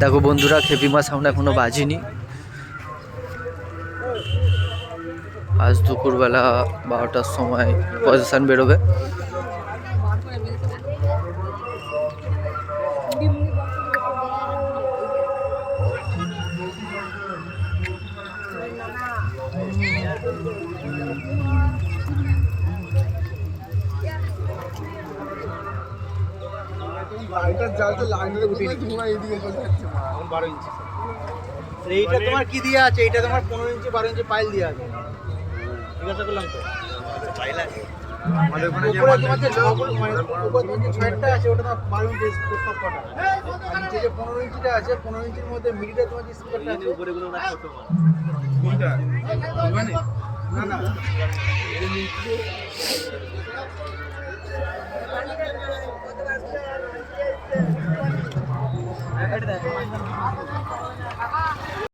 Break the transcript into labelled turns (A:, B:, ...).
A: দেখো বন্ধুরা, খেপিমা সাউন্ড এখনো বাজেনি। আজ দুপুরবেলা 12টার সময় পজিশন বেরোবে।
B: এইটা তোমার কি দিয়ে আছে? এইটা তোমার 15 ইঞ্চি 12 ইঞ্চি পাইল দিয়ে আছে। জিজ্ঞাসা করলাম তো পাইল আছে আমাদের ওখানে। যে তোমার যে ছগুলো মানে উপরে যে ছয়টা আছে ওটা তোমার 12 ইঞ্চি সব কটা। আর নিচে যে 15 ইঞ্চিটা আছে 15 ইঞ্চির মধ্যে মিডিলে তোমার যে স্পিকারটা আছে উপরে গুলো ওটা ছোট মাল। কোনটা? মানে না না এই নিচে এটা